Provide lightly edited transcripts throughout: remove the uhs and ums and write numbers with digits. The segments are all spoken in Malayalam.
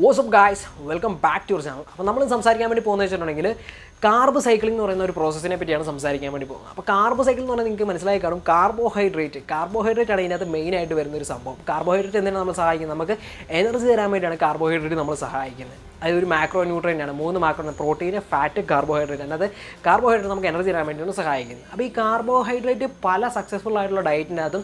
What's up guys, welcome back to your channel. അപ്പോൾ നമ്മൾ സംസാരിക്കാൻ വേണ്ടി പോകുന്നത് വെച്ചിട്ടുണ്ടെങ്കിൽ കാർബ് സൈക്ലിംഗ് എന്ന് പറയുന്ന ഒരു പ്രോസസ്സിനെ പറ്റിയാണ് സംസാരിക്കാൻ വേണ്ടി പോകുന്നത്. അപ്പോൾ കാർബ് സൈക്കിൾ എന്ന് പറഞ്ഞാൽ നിങ്ങൾക്ക് മനസ്സിലായി കാണും, കാർബോഹൈഡ്രേറ്റ് ആണ് ഇതിനകത്ത് മെയിനായിട്ട് വരുന്ന ഒരു സംഭവം. കാർബോഹൈഡ്രേറ്റ് എന്തിനാണ് നമ്മൾ സഹായിക്കുന്നത്? നമുക്ക് എനർജി തരാൻ വേണ്ടിയാണ് കാർബോഹൈഡ്രേറ്റ് നമ്മൾ സഹായിക്കുന്നത്. അതൊരു മാക്രോ ന്യൂട്രിയൻ്റ് ആണ്. 3 മാക്രോ: പ്രോട്ടീൻ, ഫാറ്റ്, കാർബോഹൈഡ്രേറ്റ്. അതായത് കാർബോഹൈഡ്രേറ്റ് നമുക്ക് എനർജി തരാൻ വേണ്ടിയാണ് സഹായിക്കുന്നത്. അപ്പോൾ ഈ കാർബോഹൈഡ്രേറ്റ് പല സക്സസ്ഫുൾ ആയിട്ടുള്ള ഡയറ്റിനകത്തും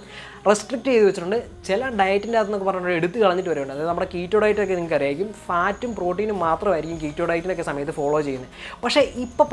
റെസ്ട്രിക്റ്റ് ചെയ്ത് വെച്ചിട്ടുണ്ട്. ചില ഡയറ്റിൻ്റെ അകത്തൊക്കെ പറഞ്ഞിട്ട് എടുത്ത് കളഞ്ഞിട്ട് വരുന്നുണ്ട്. അതായത് നമ്മുടെ കീറ്റോ ഡയറ്റൊക്കെ നിങ്ങൾക്ക് അറിയാം, ഫാറ്റും പ്രോട്ടീനും മാത്രമായിരിക്കും കീറ്റോ ഡയറ്റിനൊക്കെ സമയത്ത് ഫോളോ ചെയ്യുന്നത്. പക്ഷേ ഇപ്പോൾ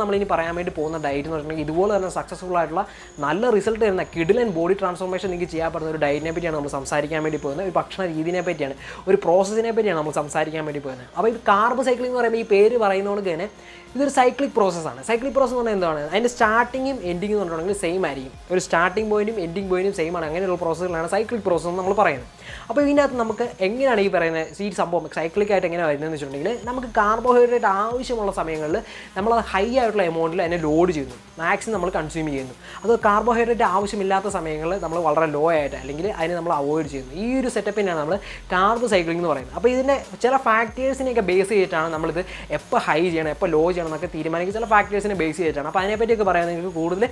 നമ്മളിനി പറയാൻ വേണ്ടി പോകുന്ന ഡയറ്റ് എന്ന് പറഞ്ഞിട്ടുണ്ടെങ്കിൽ ഇതുപോലെ തന്നെ സക്സസ്ഫുൾ ആയിട്ടുള്ള നല്ല റിസൾട്ട് തരുന്ന കിഡിലൻ ബോഡി ട്രാൻസ്ഫോർമേഷൻ നിങ്ങൾക്ക് ചെയ്യാൻ പറ്റുന്ന ഒരു ഡയറ്റിനെ പറ്റിയാണ് നമ്മൾ സംസാരിക്കാൻ വേണ്ടി പോകുന്നത്. ഒരു ഭക്ഷണ രീതിയെ പറ്റിയാണ്, ഒരു പ്രോസസ്സിനെ പറ്റിയാണ് നമ്മൾ സംസാരിക്കാൻ വേണ്ടി പോകുന്നത്. അപ്പോൾ ഇത് കാർബ് സൈക്ലിംഗ് എന്ന് പറയുമ്പോൾ ഈ പേര് പറയുന്നതുകൊണ്ട് തന്നെ ഇതൊരു സൈക്ലിക് പ്രോസസ്സാണ്. സൈക്ലിക് പ്രോസസ്സ് എന്ന് പറഞ്ഞാൽ എന്താണ്? അതിൻ്റെ സ്റ്റാർട്ടിങ്ങും എൻഡിങ്ങും എന്ന് പറഞ്ഞിട്ടുണ്ടെങ്കിൽ സെയിം ആയിരിക്കും. ഒരു സ്റ്റാർട്ടിംഗ് പോയിൻറ്റും എൻഡിങ് പോയിൻറ്റും സെയിം ആണ്. അങ്ങനെയുള്ള പ്രോസസ്സുകളാണ് സൈക്ലിക് പ്രോസസ്സ് എന്ന് നമ്മൾ പറയുന്നത്. അപ്പോൾ ഇതിനകത്ത് നമുക്ക് എങ്ങനെയാണ് ഈ പറയുന്നത് ഈ സംഭവം സൈക്ലിക്കായിട്ട് എങ്ങനെ വരുന്നതെന്ന് വെച്ചിട്ടുണ്ടെങ്കിൽ, നമുക്ക് കാർബോഹൈഡ്രേറ്റ് ആവശ്യമുള്ള സമയങ്ങളിൽ നമ്മളത് ഹൈ ആയിട്ടുള്ള എമൗണ്ടിൽ അതിനെ ലോഡ് ചെയ്യുന്നു, മാക്സിമം നമ്മൾ കൺസ്യൂം ചെയ്യുന്നു. അത് കാർബോഹൈഡ്രേറ്റ് ആവശ്യമില്ലാത്ത സമയങ്ങളിൽ നമ്മൾ വളരെ ലോ ആയിട്ട് അല്ലെങ്കിൽ അതിനെ നമ്മൾ അവോയ്ഡ് ചെയ്യുന്നു. ഈ ഒരു സെറ്റപ്പിനാണ് നമ്മൾ കാർബ് സൈക്ലിംഗ് എന്ന് പറയുന്നത്. അപ്പോൾ ഇതിൻ്റെ ചില ഫാക്ടേഴ്സിനെയൊക്കെ ബേസ് ചെയ്തിട്ടാണ് നമ്മളിത് എപ്പോൾ ഹൈ ചെയ്യണം എപ്പോൾ ലോ ചെയ്യണം എന്നൊക്കെ തീരുമാനിക്കുക. ചില ഫാക്ടേഴ്സിനെ ബേസ് ചെയ്തിട്ടാണ്. അപ്പോൾ അതിനെപ്പറ്റിയൊക്കെ പറയാൻ നിങ്ങൾക്ക് കൂടുതൽ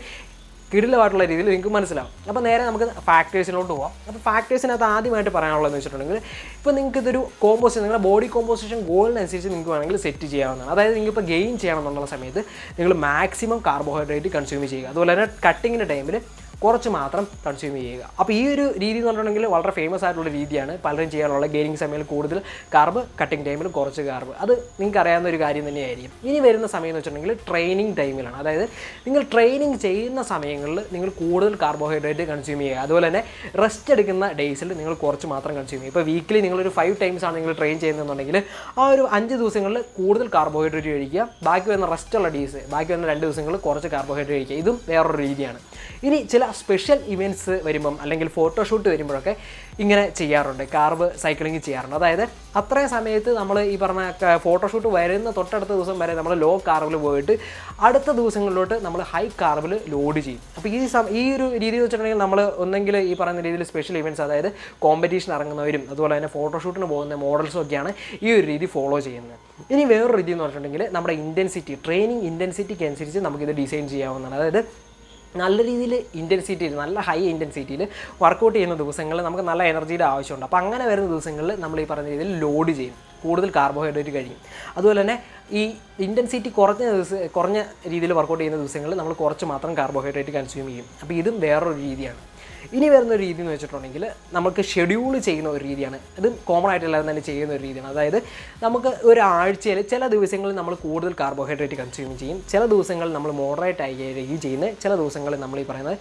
കിടിലമായിട്ടുള്ള രീതിയിൽ നിങ്ങൾക്ക് മനസ്സിലാവും. അപ്പോൾ നേരെ നമുക്ക് ഫാക്ടേഴ്സിലോട്ട് പോകാം. അപ്പോൾ ഫാക്ടേഴ്സിനകത്ത് ആദ്യമായിട്ട് പറയാനുള്ളതെന്ന് വെച്ചിട്ടുണ്ടെങ്കിൽ, ഇപ്പോൾ നിങ്ങൾക്ക് ഇതൊരു കോമ്പോസിഷൻ, നിങ്ങളുടെ ബോഡി കോമ്പോസിഷൻ ഗോളിനനുസരിച്ച് നിങ്ങൾക്ക് വേണമെങ്കിൽ സെറ്റ് ചെയ്യാവുന്നതാണ്. അതായത് നിങ്ങളിപ്പോൾ ഗെയിൻ ചെയ്യണം എന്നുള്ള സമയത്ത് നിങ്ങൾ മാക്സിമം കാർബോഹൈഡ്രേറ്റ് കൺസ്യൂം ചെയ്യുക. അതുപോലെ തന്നെ കട്ടിങ്ങിൻ്റെ ടൈമിൽ കുറച്ച് മാത്രം കൺസ്യൂം ചെയ്യുക. അപ്പോൾ ഈ ഒരു രീതി എന്ന് പറഞ്ഞിട്ടുണ്ടെങ്കിൽ വളരെ ഫേമസ് ആയിട്ടുള്ള രീതിയാണ് പലരും ചെയ്യാനുള്ള. ഗെയിനിങ് സമയത്ത് കൂടുതൽ കാർബ്, കട്ടിങ് ടൈമിൽ കുറച്ച് കാർബ്. അത് നിങ്ങൾക്ക് അറിയാവുന്ന ഒരു കാര്യം തന്നെയായിരിക്കും. ഇനി വരുന്ന സമയം എന്ന് വെച്ചിട്ടുണ്ടെങ്കിൽ ട്രെയിനിങ് ടൈമിലാണ്. അതായത് നിങ്ങൾ ട്രെയിനിങ് ചെയ്യുന്ന സമയങ്ങളിൽ നിങ്ങൾ കൂടുതൽ കാർബോഹൈഡ്രേറ്റ് കൺസ്യൂം ചെയ്യുക. അതുപോലെ തന്നെ റെസ്റ്റ് എടുക്കുന്ന ഡേയ്സിൽ നിങ്ങൾ കുറച്ച് മാത്രം കൺസ്യൂം ചെയ്യുക. ഇപ്പോൾ വീക്കിലി നിങ്ങളൊരു 5 ടൈംസ് ആണ് നിങ്ങൾ ട്രെയിൻ ചെയ്യുന്നതെന്നുണ്ടെങ്കിൽ ആ ഒരു 5 ദിവസങ്ങളിൽ കൂടുതൽ കാർബോഹൈഡ്രേറ്റ് കഴിക്കുക. ബാക്കി വരുന്ന റെസ്റ്റുള്ള ഡേയ്സ്, ബാക്കി വരുന്ന 2 ദിവസങ്ങളിൽ കുറച്ച് കാർബോഹൈഡ്രേറ്റ് കഴിക്കുക. ഇതും വേറൊരു രീതിയാണ്. ഇനി ചില സ്പെഷ്യൽ ഇവൻറ്റ്സ് വരുമ്പം അല്ലെങ്കിൽ ഫോട്ടോഷൂട്ട് വരുമ്പോഴൊക്കെ ഇങ്ങനെ ചെയ്യാറുണ്ട്, കാർബ് സൈക്ലിംഗ് ചെയ്യാറുണ്ട്. അതായത് അത്രയും സമയത്ത് നമ്മൾ ഈ പറഞ്ഞ ഫോട്ടോഷൂട്ട് വരുന്ന തൊട്ടടുത്ത ദിവസം വരെ നമ്മൾ ലോ കാർബിൽ പോയിട്ട് അടുത്ത ദിവസങ്ങളിലോട്ട് നമ്മൾ ഹൈ കാർബിൽ ലോഡ് ചെയ്യും. അപ്പോൾ ഈ ഒരു രീതി വെച്ചിട്ടുണ്ടെങ്കിൽ നമ്മൾ ഒന്നെങ്കിൽ ഈ പറയുന്ന രീതിയിൽ സ്പെഷ്യൽ ഇവൻറ്റ്സ്, അതായത് കോമ്പറ്റീഷൻ ഇറങ്ങുന്നവരും അതുപോലെ തന്നെ ഫോട്ടോഷൂട്ടിന് പോകുന്ന മോഡൽസും ഒക്കെയാണ് ഈ ഒരു രീതി ഫോളോ ചെയ്യുന്നത്. ഇനി വേറൊരു രീതി എന്ന് പറഞ്ഞിട്ടുണ്ടെങ്കിൽ നമ്മുടെ ഇൻറ്റൻസിറ്റി, ട്രെയിനിങ് ഇൻറ്റൻസിറ്റിക്ക് അനുസരിച്ച് നമുക്കിത് ഡിസൈൻ ചെയ്യാവുന്നതാണ്. അതായത് നല്ല രീതിയിൽ ഇൻറ്റൻസിറ്റിയിൽ, നല്ല ഹൈ ഇൻറ്റൻസിറ്റിയിൽ വർക്കൗട്ട് ചെയ്യുന്ന ദിവസങ്ങളിൽ നമുക്ക് നല്ല എനർജിയുടെ ആവശ്യമുണ്ട്. അപ്പോൾ അങ്ങനെ വരുന്ന ദിവസങ്ങളിൽ നമ്മൾ ഈ പറഞ്ഞ രീതിയിൽ ലോഡ് ചെയ്യും, കൂടുതൽ കാർബോഹൈഡ്രേറ്റ് കഴിയും. അതുപോലെ തന്നെ ഈ ഇൻറ്റൻസിറ്റി കുറഞ്ഞ രീതിയിൽ വർക്കൗട്ട് ചെയ്യുന്ന ദിവസങ്ങളിൽ നമ്മൾ കുറച്ച് മാത്രം കാർബോഹൈഡ്രേറ്റ് കൺസ്യൂം ചെയ്യും. അപ്പോൾ ഇതും വേറൊരു രീതിയാണ്. ഇനി വരുന്നൊരു രീതി എന്ന് വെച്ചിട്ടുണ്ടെങ്കിൽ നമുക്ക് ഷെഡ്യൂൾ ചെയ്യുന്ന ഒരു രീതിയാണ്. ഇത് കോമൺ ആയിട്ട് എല്ലാവരും തന്നെ ചെയ്യുന്ന ഒരു രീതിയാണ്. അതായത് നമുക്ക് ഒരാഴ്ചയിൽ ചില ദിവസങ്ങളിൽ നമ്മൾ കൂടുതൽ കാർബോഹൈഡ്രേറ്റ് കൺസ്യൂം ചെയ്യും, ചില ദിവസങ്ങളിൽ നമ്മൾ മോഡറേറ്റ് ആയിരിക്കും ചെയ്യുന്നത്, ചില ദിവസങ്ങളിൽ നമ്മൾ ഈ പറയുന്നത്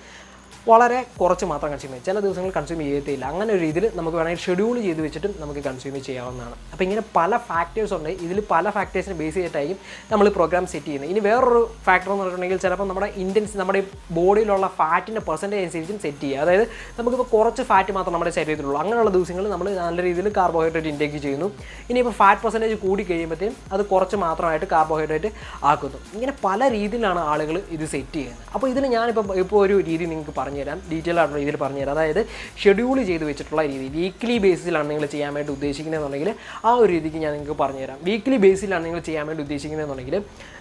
വളരെ കുറച്ച് മാത്രം കൺസ്യൂം ചെയ്യും, ചില ദിവസങ്ങൾ കൺസ്യൂം ചെയ്യത്തില്ല. അങ്ങനെ ഒരു രീതിയിൽ നമുക്ക് വേണമെങ്കിൽ ഷെഡ്യൂൾ ചെയ്ത് വെച്ചിട്ടും നമുക്ക് കൺസ്യൂം ചെയ്യാവുന്നതാണ്. അപ്പോൾ ഇങ്ങനെ പല ഫാക്ടേഴ്സ് ഉണ്ട്. ഇതിൽ പല ഫാക്ടേഴ്സിനെ ബേസ് ചെയ്തിട്ടായിരിക്കും നമ്മൾ പ്രോഗ്രാം സെറ്റ് ചെയ്യുന്നത്. ഇനി വേറൊരു ഫാക്ടർ എന്ന് പറഞ്ഞിട്ടുണ്ടെങ്കിൽ ചിലപ്പോൾ നമ്മുടെ ബോഡിയിലുള്ള ഫാറ്റിൻ്റെ പെർസെൻറ്റേജ് അനുസരിച്ചും സെറ്റ് ചെയ്യുക. അതായത് നമുക്കിപ്പോൾ കുറച്ച് ഫാറ്റ് മാത്രം നമ്മുടെ ശരീരത്തിലുള്ളൂ, അങ്ങനെയുള്ള ദിവസങ്ങളിൽ നമ്മൾ നല്ല രീതിയിൽ കാർബോഹൈഡ്രേറ്റ് ഇൻടേക്ക് ചെയ്യുന്നു. ഇനിയിപ്പോൾ ഫാറ്റ് പെർസെൻറ്റേജ് കൂടി കഴിയുമ്പോഴത്തേക്കും അത് കുറച്ച് മാത്രമായിട്ട് കാർബോഹൈഡ്രേറ്റ് ആക്കുന്നു. ഇങ്ങനെ പല രീതിയിലാണ് ആളുകൾ ഇത് സെറ്റ് ചെയ്യുന്നത്. അപ്പോൾ ഇതിന് ഞാനിപ്പോൾ ഒരു രീതി നിങ്ങൾക്ക് പറഞ്ഞുതരാം, ഡീറ്റെയിൽ ആയിട്ടുള്ള രീതിയിൽ പറഞ്ഞുതരാം. അതായത് ഷെഡ്യൂൾ ചെയ്ത് വെച്ചിട്ടുള്ള രീതി, വീക്ക്ലി ബേസിലാണ് നിങ്ങൾ ചെയ്യാൻ വേണ്ടി ഉദ്ദേശിക്കുന്നതെന്നുണ്ടെങ്കിൽ ആ ഒരു രീതിക്ക് ഞാൻ നിങ്ങൾക്ക് പറഞ്ഞുതരാം. വീക്ക്ലി ബേസിലാണ് നിങ്ങൾ ചെയ്യാൻ വേണ്ടി ഉദ്ദേശിക്കുന്നതെന്നുണ്ടെങ്കിൽ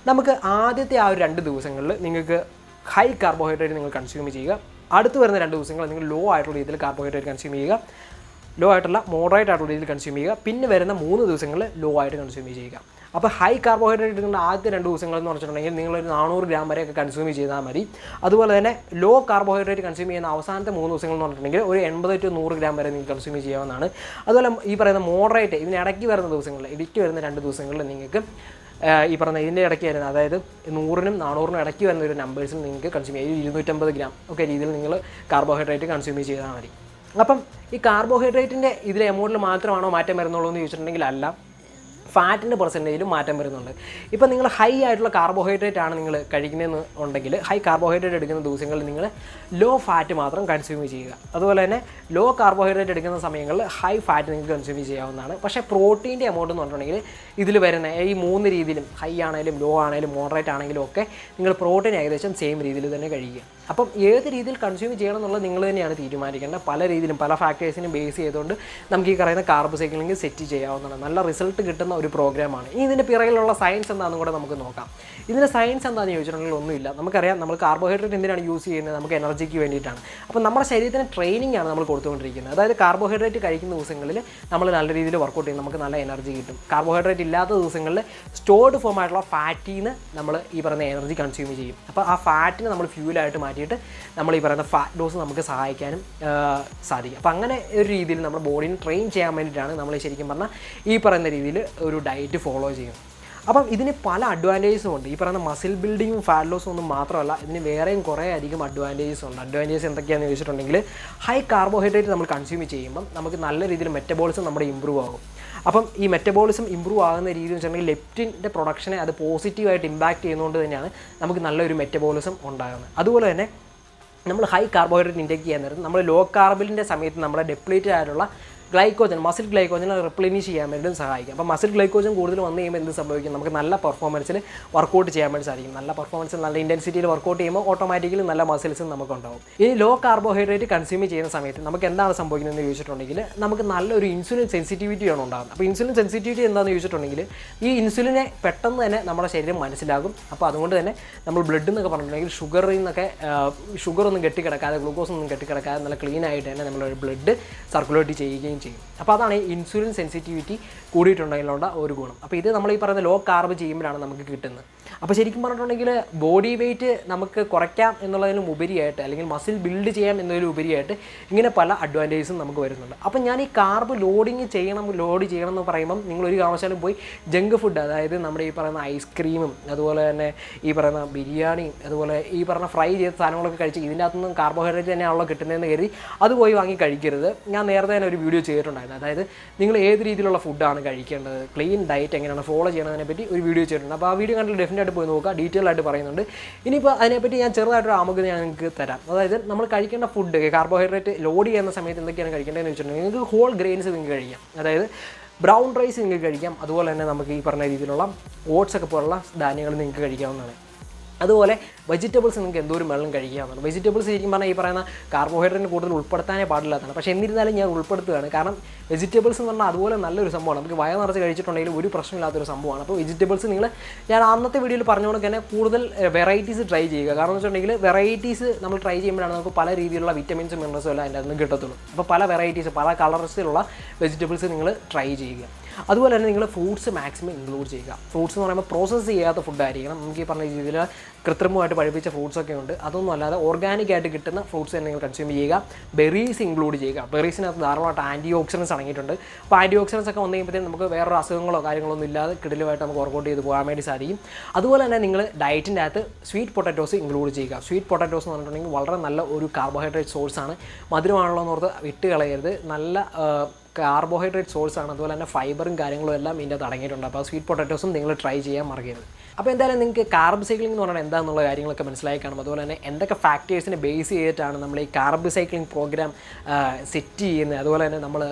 നമുക്ക് ആദ്യത്തെ ആ ഒരു 2 ദിവസങ്ങളിൽ നിങ്ങൾക്ക് ഹൈ കാർബോഹൈഡ്രേറ്റ് നിങ്ങൾ കൺസ്യൂം ചെയ്യുക. അടുത്ത് വരുന്ന 2 ദിവസങ്ങൾ നിങ്ങൾ ലോ ആയിട്ടുള്ള രീതിയിൽ കാർബോഹൈഡ്രേറ്റ് കൺസ്യൂം ചെയ്യുക, ലോ ആയിട്ടുള്ള മോഡറേറ്റ് ആയിട്ടുള്ള രീതിയിൽ കൺസ്യൂം ചെയ്യുക. പിന്നെ വരുന്ന 3 ദിവസങ്ങളിൽ ലോ ആയിട്ട് കൺസ്യൂം ചെയ്യുക. അപ്പോൾ ഹൈ കാർബോഹൈഡ്രേറ്റ് നിങ്ങളുടെ ആദ്യത്തെ 2 ദിവസങ്ങളെന്ന് പറഞ്ഞിട്ടുണ്ടെങ്കിൽ നിങ്ങളൊരു 400 ഗ്രാം വരെയൊക്കെ കൺസ്യൂം ചെയ്താൽ മതി. അതുപോലെ തന്നെ ലോ കാർബോഹൈഡ്രേറ്റ് കൺസ്യൂം ചെയ്യുന്ന അവസാനത്തെ 3 ദിവസങ്ങൾ എന്ന് പറഞ്ഞിട്ടുണ്ടെങ്കിൽ ഒരു 80 to 100 ഗ്രാം വരെ നിങ്ങൾക്ക് കൺസ്യൂം ചെയ്യാവുന്നതാണ്. അതുപോലെ ഈ പറയുന്ന മോഡറേറ്റ്, ഇതിനിടയ്ക്ക് വരുന്ന ദിവസങ്ങളിൽ, ഇടയ്ക്ക് വരുന്ന 2 ദിവസങ്ങളിൽ നിങ്ങൾക്ക് ഈ പറഞ്ഞ ഇതിൻ്റെ ഇടയ്ക്ക് വരുന്ന, അതായത് 100നും 400നും ഇടയ്ക്ക് വരുന്ന ഒരു നമ്പേഴ്സിൽ നിങ്ങൾക്ക് കൺസ്യൂം ചെയ്യാം. 250 ഗ്രാം ഒക്കെ രീതിയിൽ നിങ്ങൾ കാർബോഹൈഡ്രേറ്റ് കൺസ്യൂം ചെയ്താൽ മതി. അപ്പം ഈ കാർബോഹൈഡ്രേറ്റിൻ്റെ ഇതിലെ എമൗണ്ടിൽ മാത്രമാണോ മാറ്റം വരുന്നുള്ളൂ എന്ന് ചോദിച്ചിട്ടുണ്ടെങ്കിൽ അല്ല. ഫാറ്റിൻ്റെ പെർസെൻറ്റേജിലും മാറ്റം വരുന്നുണ്ട്. ഇപ്പോൾ നിങ്ങൾ ഹൈ ആയിട്ടുള്ള കാർബോഹൈഡ്രേറ്റ് ആണ് നിങ്ങൾ കഴിക്കുന്നതെന്ന് ഉണ്ടെങ്കിൽ ഹൈ കാർബോഹൈഡ്രേറ്റ് എടുക്കുന്ന ദിവസങ്ങളിൽ നിങ്ങൾ ലോ ഫാറ്റ് മാത്രം കൺസ്യൂം ചെയ്യുക. അതുപോലെ തന്നെ ലോ കാർബോഹൈഡ്രേറ്റ് എടുക്കുന്ന സമയങ്ങളിൽ ഹൈ ഫാറ്റ് നിങ്ങൾക്ക് കൺസ്യൂം ചെയ്യാവുന്നതാണ്. പക്ഷേ പ്രോട്ടീൻ്റെ എമൗണ്ട് എന്ന് പറഞ്ഞിട്ടുണ്ടെങ്കിൽ ഇതിൽ വരുന്ന ഈ 3 രീതിയിലും ഹൈ ആണെങ്കിലും ലോ ആണെങ്കിലും മോഡറേറ്റ് ആണെങ്കിലും ഒക്കെ നിങ്ങൾ പ്രോട്ടീൻ ഏകദേശം സെയിം രീതിയിൽ തന്നെ കഴിക്കുക. അപ്പം ഏത് രീതിയിൽ കൺസ്യൂം ചെയ്യണം എന്നുള്ളത് നിങ്ങൾ തന്നെയാണ് തീരുമാനിക്കേണ്ടത്. പല രീതിയിലും പല ഫാക്ടേഴ്സിനും ബേസ് ചെയ്തുകൊണ്ട് നമുക്ക് ഈ പറയുന്ന കാർബ് സൈക്ലിംഗ് സെറ്റ് ചെയ്യാവുന്നതാണ്. നല്ല റിസൾട്ട് കിട്ടുന്ന ഒരു പ്രോഗ്രാമാണ്. ഇനി ഇതിൻ്റെ പിറകിലുള്ള സയൻസ് എന്താണെന്നും കൂടെ നമുക്ക് നോക്കാം. ഇതിൻ്റെ സയൻസ് എന്താണെന്ന് ചോദിച്ചിട്ടുണ്ടെങ്കിൽ ഒന്നുമില്ല. നമുക്കറിയാം നമ്മൾ കാർബോഹൈഡ്രേറ്റ് എന്തിനാണ് യൂസ് ചെയ്യുന്നത്? നമുക്ക് എനർജിക്ക് വേണ്ടിയിട്ടാണ്. അപ്പോൾ നമ്മുടെ ശരീരത്തിന് ട്രെയിനിങ് ആണ് നമ്മൾ കൊടുത്തുകൊണ്ടിരിക്കുന്നത്. അതായത് കാർബോഹൈഡ്രേറ്റ് കഴിക്കുന്ന ദിവസങ്ങളിൽ നമ്മൾ നല്ല രീതിയിൽ വർക്കൗട്ട് ചെയ്യും, നമുക്ക് നല്ല എനർജി കിട്ടും. കാർബോഹൈഡ്രേറ്റ് ഇല്ലാത്ത ദിവസങ്ങളിൽ സ്റ്റോർഡ് ഫോം ആയിട്ടുള്ള ഫാറ്റിൽ നിന്ന് നമ്മൾ ഈ പറയുന്ന എനർജി കൺസ്യൂം ചെയ്യും. അപ്പോൾ ആ ഫാറ്റിനെ നമ്മൾ ഫ്യൂലായിട്ട് മാറ്റിയിട്ട് നമ്മൾ ഈ പറയുന്ന ഫാറ്റ് ലോസ് നമുക്ക് സഹായിക്കാനും സാധിക്കും. അപ്പോൾ അങ്ങനെ ഒരു രീതിയിൽ നമ്മുടെ ബോഡീനെ ട്രെയിൻ ചെയ്യാൻ വേണ്ടിയിട്ടാണ് നമ്മൾ ശരിക്കും പറഞ്ഞാൽ ഈ പറയുന്ന രീതിയിൽ ഒരു ഡയറ്റ് ഫോളോ ചെയ്യും. അപ്പം ഇതിന് പല അഡ്വാൻറ്റേജസും ഉണ്ട്. ഈ പറയുന്ന മസിൽ ബിൽഡിങ്ങും ഫാറ്റ് ലോസും ഒന്നും മാത്രമല്ല, ഇതിന് വേറെയും കുറേ അധികം അഡ്വാൻറ്റേജസ് ഉണ്ട്. അഡ്വാൻറ്റേജസ് എന്തൊക്കെയാണെന്ന് ചോദിച്ചിട്ടുണ്ടെങ്കിൽ ഹൈ കാർബോഹൈഡ്രേറ്റ് നമ്മൾ കൺസ്യൂം ചെയ്യുമ്പം നമുക്ക് നല്ല രീതിയിൽ മെറ്റബോളിസം നമ്മുടെ ഇമ്പ്രൂവ് ആകും. അപ്പം ഈ മെറ്റബോളിസം ഇമ്പ്രൂവ് ആകുന്ന രീതി എന്ന് വെച്ചിട്ടുണ്ടെങ്കിൽ ലെപ്റ്റിൻ്റെ പ്രൊഡക്ഷനെ അത് പോസിറ്റീവായിട്ട് ഇമ്പാക്റ്റ് ചെയ്യുന്നതുകൊണ്ട് തന്നെയാണ് നമുക്ക് നല്ലൊരു മെറ്റബോളിസം ഉണ്ടാകുന്നത്. അതുപോലെ തന്നെ നമ്മൾ ഹൈ കാർബോഹൈഡ്രേറ്റ് ഇൻടേക്ക് ചെയ്യാൻ നേരത്ത് നമ്മൾ ലോ കാർബിൻ്റെ സമയത്ത് നമ്മുടെ ഡെപ്ലീറ്റഡ് ആയിട്ടുള്ള ഗ്ലൈക്കോജൻ മസിൽ ഗ്ലൈക്കോജനെ റിപ്ലനിഷ് ചെയ്യാൻ വേണ്ടിയിട്ടും സഹായിക്കും. അപ്പോൾ മസിൽ ഗ്ലൈക്കോജൻ കൂടുതൽ വന്നു കഴിയുമ്പോൾ എന്ത് സംഭവിക്കും? നമുക്ക് നല്ല പെർഫോമൻസിൽ വർക്കൗട്ട് ചെയ്യാൻ വേണ്ടി സാധിക്കും. നല്ല പെർഫോമൻസിൽ നല്ല ഇൻറ്റൻസിറ്റിയിൽ വർക്കൗട്ട് ചെയ്യുമ്പോൾ ഓട്ടോമാറ്റിക്കലി നല്ല മസിൽസും നമുക്കുണ്ടാവും. ഇനി ലോ കാർബോഹൈഡ്രേറ്റ് കൺസ്യൂം ചെയ്യുന്ന സമയത്ത് നമുക്ക് എന്താണ് സംഭവിക്കുന്നതെന്ന് ചോദിച്ചിട്ടുണ്ടെങ്കിൽ നമുക്ക് നല്ലൊരു ഇൻസുലിൻ സെൻസിറ്റിവിറ്റിയാണ് ഉണ്ടാകുന്നത്. അപ്പോൾ ഇൻസുലിൻ സെൻസിറ്റിവിറ്റി എന്താണെന്ന് ചോദിച്ചിട്ടുണ്ടെങ്കിൽ ഈ ഇൻസുലിനെ പെട്ടെന്ന് തന്നെ നമ്മുടെ ശരീരം മനസ്സിലാകും. അപ്പോൾ അതുകൊണ്ട് തന്നെ നമ്മൾ ബ്ലഡ് എന്നൊക്കെ പറഞ്ഞിട്ടുണ്ടെങ്കിൽ ഷുഗറൊന്നും കെട്ടിക്കിടക്കാതെ ഗ്ലൂക്കോസ് ഒന്നും കെട്ടിക്കിടക്കാതെ നല്ല ക്ലീൻ ആയിട്ട് തന്നെ നമ്മളൊരു ബ്ലഡ് സർക്കുലേറ്റ് ചെയ്യുകയും ചെയ്യും. അപ്പോൾ അതാണ് ഈ ഇൻസുലിൻ സെൻസിറ്റിവിറ്റി കൂടിയിട്ടുണ്ടെങ്കിലുള്ള ഒരു ഗുണം. അപ്പോൾ ഇത് നമ്മൾ ഈ പറയുന്ന ലോ കാർബ് ചെയ്യുമ്പോഴാണ് നമുക്ക് കിട്ടുന്നത്. അപ്പോൾ ശരിക്കും പറഞ്ഞിട്ടുണ്ടെങ്കിൽ ബോഡി വെയിറ്റ് നമുക്ക് കുറയ്ക്കാം എന്നുള്ളതിനും ഉപരിയായിട്ട് അല്ലെങ്കിൽ മസിൽ ബിൽഡ് ചെയ്യാം എന്നതിലും ഉപരിയായിട്ട് ഇങ്ങനെ പല അഡ്വാൻറ്റേജസും നമുക്ക് വരുന്നുണ്ട്. അപ്പോൾ ഞാൻ ഈ കാർബ് ലോഡ് ചെയ്യണം എന്ന് പറയുമ്പം നിങ്ങൾ ഒരു കാരണവശാലും പോയി ജങ്ക് ഫുഡ്, അതായത് നമ്മുടെ ഈ പറയുന്ന ഐസ്ക്രീമും അതുപോലെ തന്നെ ഈ പറയുന്ന ബിരിയാണിയും അതുപോലെ ഈ പറഞ്ഞ ഫ്രൈ ചെയ്ത സാധനങ്ങളൊക്കെ കഴിച്ച് ഇതിൻ്റെ അകത്തുനിന്നും കാർബോഹൈഡ്രേറ്റ് തന്നെയാണല്ലോ കിട്ടുന്നതെന്ന് കരുതി അത് പോയി വാങ്ങി കഴിക്കരുത്. ഞാൻ നേരത്തെ തന്നെ ഒരു വീഡിയോ ചെയ്തിട്ടുണ്ടായിരുന്നു. അതായത് നിങ്ങൾ ഏത് രീതിയിലുള്ള ഫുഡാണ് കഴിക്കേണ്ടത്, ക്ലീൻ ഡയറ്റ് എങ്ങനെയാണ് ഫോളോ ചെയ്യണതിനെ പറ്റി ഒരു വീഡിയോ ചെയ്തിട്ടുണ്ട്. അപ്പോൾ ആ വീഡിയോ കണ്ടിട്ട് ഡെഫിനറ്റായിട്ട് പോയി നോക്കുക, ഡീറ്റെയിൽ ആയിട്ട് പറയുന്നുണ്ട്. ഇനിയിപ്പോൾ അതിനെപ്പറ്റി ഞാൻ ചെറുതായിട്ടൊരു ആമുഖം ഞാൻ നിങ്ങൾക്ക് തരാം. അതായത് നമ്മൾ കഴിക്കേണ്ട ഫുഡ് കാർബോഹൈഡ്രേറ്റ് ലോഡ് ചെയ്യുന്ന സമയത്ത് എന്തൊക്കെയാണ് കഴിക്കേണ്ടതെന്ന് വെച്ചിട്ടുണ്ടെങ്കിൽ നിങ്ങൾക്ക് ഹോൾ ഗ്രെയിൻസ് നിങ്ങൾക്ക് കഴിക്കാം. അതായത് ബ്രൗൺ റൈസ് നിങ്ങൾക്ക് കഴിക്കാം. അതുപോലെ തന്നെ നമുക്ക് ഈ പറഞ്ഞ രീതിയിലുള്ള ഓട്സ് ഒക്കെ പോലുള്ള ധാന്യങ്ങൾ നിങ്ങൾക്ക് കഴിക്കാവുന്നതാണ്. അതുപോലെ വെജിറ്റബിൾസ് നിങ്ങൾക്ക് എന്തോരം വെള്ളം കഴിക്കാവുന്നതാണ്. വെജിറ്റബിൾസ് ശരിക്കും പറഞ്ഞാൽ ഈ പറയുന്ന കാർബോഹൈഡ്രേറ്റിന് കൂടുതൽ ഉൾപ്പെടുത്താനേ പാടില്ലാത്തതാണ്. പക്ഷേ എന്നിരുന്നാലും ഞാൻ ഉൾപ്പെടുത്തുകയാണ്. കാരണം വെജിറ്റബിൾസ് എന്ന് പറഞ്ഞാൽ അതുപോലെ നല്ലൊരു സംഭവമാണ്. നമുക്ക് വയറ് നിറച്ച് കഴിച്ചിട്ടുണ്ടെങ്കിൽ ഒരു പ്രശ്നമില്ലാത്തൊരു സംഭവമാണ്. അപ്പോൾ വെജിറ്റബിൾസ് ഞാൻ അന്നത്തെ വീഡിയോയിൽ പറഞ്ഞുകൊണ്ട് തന്നെ കൂടുതൽ വെറൈറ്റീസ് ട്രൈ ചെയ്യുക. കാരണം എന്ന് വെച്ചിട്ടുണ്ടെങ്കിൽ വെറൈറ്റീസ് നമ്മൾ ട്രൈ ചെയ്യുമ്പോഴാണ് നമുക്ക് പല രീതിയിലുള്ള വിറ്റമിൻസും മിനറൽസും എല്ലാം അതിൻ്റെ നിന്ന് കിട്ടത്തുള്ളൂ. അപ്പോൾ പല വെറൈറ്റീസ് പല കളർസിലുള്ള വെജിറ്റബിൾസ് നിങ്ങൾ ട്രൈ ചെയ്യുക. അതുപോലെ തന്നെ നിങ്ങൾ ഫ്രൂട്ട്സ് മാക്സിമം ഇൻക്ലൂഡ് ചെയ്യുക. ഫ്രൂട്ട്സ് എന്ന് പറയുമ്പോൾ പ്രോസസ്സ് ചെയ്യാത്ത ഫുഡായിരിക്കണം. നമുക്ക് ഈ പറഞ്ഞ രീതിയിൽ കൃത്രിമമായിട്ട് പഴിപ്പിച്ച ഫ്രൂട്ട്സൊക്കെ ഉണ്ട്. അതൊന്നും അല്ലാതെ ഓർഗാനിക് ആയിട്ട് കിട്ടുന്ന ഫ്രൂട്ട്സ് തന്നെ നിങ്ങൾ കൺസ്യൂം ചെയ്യുക. ബെറീസ് ഇൻക്ലൂഡ് ചെയ്യുക. ബെറീസിനകത്ത് ധാരാളമായിട്ട് ആൻറ്റി ഓക്സിഡൻസ് അടങ്ങിയിട്ടുണ്ട്. അപ്പോൾ ആൻറ്റി ഓക്സിഡൻസ് ഒക്കെ വന്നു കഴിയുമ്പോഴത്തേക്കും നമുക്ക് വേറൊരു അസുഖങ്ങളോ കാര്യങ്ങളൊന്നും ഇല്ലാതെ കിടിലുമായിട്ട് നമുക്ക് വർക്കൗട്ട് ചെയ്ത് പോകാൻ വേണ്ടി സാധിക്കും. അതുപോലെ തന്നെ നിങ്ങൾ ഡയറ്റിൻ്റെ അകത്ത് സ്വീറ്റ് പൊട്ടാറ്റോസ് ഇൻക്ലൂഡ് ചെയ്യുക. സ്വീറ്റ് പൊട്ടാറ്റോസ് എന്ന് പറഞ്ഞിട്ടുണ്ടെങ്കിൽ വളരെ നല്ല ഒരു കാർബോഹൈഡ്രേറ്റ് സോഴ്സാണ്. മധുരമാണല്ലോ എന്ന് ഓർത്ത് വിട്ട് കളയരുത്. നല്ല കാർബോഹൈഡ്രേറ്റ് സോഴ്സാണ്. അതുപോലെ തന്നെ ഫൈബറും കാര്യങ്ങളും എല്ലാം ഇതിൻ്റെ അകത്ത് അടങ്ങിയിട്ടുണ്ട്. അപ്പോൾ സ്വീറ്റ് പൊട്ടാറ്റോസും നിങ്ങൾ ട്രൈ ചെയ്യാൻ മറക്കരുത്. അപ്പോൾ എന്തായാലും നിങ്ങൾക്ക് കാർബ് സൈക്ലിംഗ് എന്ന് പറഞ്ഞാൽ എന്താണെന്നുള്ള കാര്യങ്ങളൊക്കെ മനസ്സിലായി കാണും. അതുപോലെ തന്നെ എന്തൊക്കെ ഫാക്ടേഴ്സിനെ ബേസ് ചെയ്തിട്ടാണ് നമ്മൾ ഈ കാർബ് സൈക്ലിംഗ് പ്രോഗ്രാം സെറ്റ് ചെയ്യുന്നത്, അതുപോലെ തന്നെ നമ്മൾ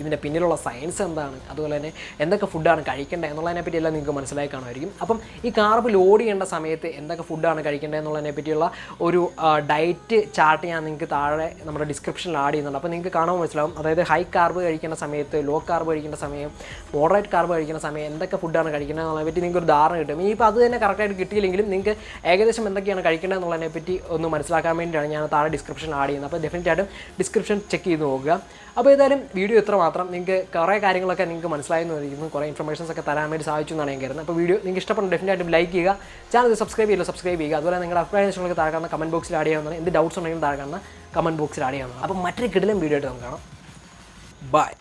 ഇതിൻ്റെ പിന്നിലുള്ള സയൻസ് എന്താണ്, അതുപോലെ തന്നെ എന്തൊക്കെ ഫുഡാണ് കഴിക്കേണ്ടത് എന്നുള്ളതിനെ പറ്റി എല്ലാം നിങ്ങൾക്ക് മനസ്സിലായി കാണുമായിരിക്കും. അപ്പം ഈ കാർബ് ലോഡ് ചെയ്യേണ്ട സമയത്ത് എന്തൊക്കെ ഫുഡാണ് കഴിക്കേണ്ടത് എന്നുള്ളതിനെ പറ്റിയുള്ള ഒരു ഡയറ്റ് ചാർട്ട് ഞാൻ നിങ്ങൾക്ക് താഴെ നമ്മുടെ ഡിസ്ക്രിപ്ഷനിൽ ആഡ് ചെയ്യുന്നുണ്ട്. അപ്പോൾ നിങ്ങൾക്ക് കാണാൻ മനസ്സിലാവും. അതായത് ഹൈ കാർബ് കഴിക്കേണ്ട സമയത്ത്, ലോ കാർബ് കഴിക്കേണ്ട സമയം, മോഡറേറ്റ് കാർബ് കഴിക്കുന്ന സമയം എന്തൊക്കെ ഫുഡാണ് കഴിക്കേണ്ടത് എന്നുള്ളതിനെ പറ്റി നിങ്ങൾക്ക് ഒരു ധാരണ കിട്ടും. ഇപ്പോൾ അത് തന്നെ കറക്റ്റായിട്ട് കിട്ടിയില്ലെങ്കിലും നിങ്ങൾക്ക് ഏകദേശം എന്തൊക്കെയാണ് കഴിക്കേണ്ടത് എന്നുള്ളതിനെ പറ്റി ഒന്ന് മനസ്സിലാക്കാൻ വേണ്ടിയിട്ടാണ് ഞാൻ താഴെ ഡിസ്ക്രിപ്ഷൻ ആഡ് ചെയ്യുന്നത്. അപ്പോൾ ഡെഫിനറ്റായിട്ടും ഡിസ്ക്രിപ്ഷൻ ചെക്ക് ചെയ്ത് നോക്കുക. അപ്പോൾ ഏതായാലും വീഡിയോ ഇത്ര മാത്രം. നിങ്ങൾക്ക് കുറേ കാര്യങ്ങളൊക്കെ നിങ്ങൾക്ക് മനസ്സിലായെന്ന് വരിക്കുന്നു, കുറേ ഇൻഫർമേഷൻസ് ഒക്കെ തരാൻ വേണ്ടി സാധിച്ചു എന്നാണ് ഞാൻ കരുതുന്നത്. അപ്പോൾ വീഡിയോ നിങ്ങൾക്ക് ഇഷ്ടപ്പെടുന്ന ഡെഫിനറ്റായിട്ടും ലൈക്ക് ചെയ്യുക, ചാനൽ സബ്സ്ക്രൈബ് ചെയ്യുക. അതുപോലെ നിങ്ങളുടെ അഭിപ്രായങ്ങൾക്ക് താഴെ കാണുന്ന കമൻറ്റ് ബോക്സിൽ ആഡ് ചെയ്യാവുന്നതാണ്. എന്ത് ഡൗട്ട്സ് ഉണ്ടെങ്കിലും താഴെ കാണുന്ന കമൻറ്റ് ബോക്സിൽ ആഡ് ചെയ്യാവുന്നതാണ്. അപ്പോൾ മറ്റൊരു കിടിലൻ വീഡിയോ ആയിട്ട് നമുക്ക് കാണാം. ബൈ.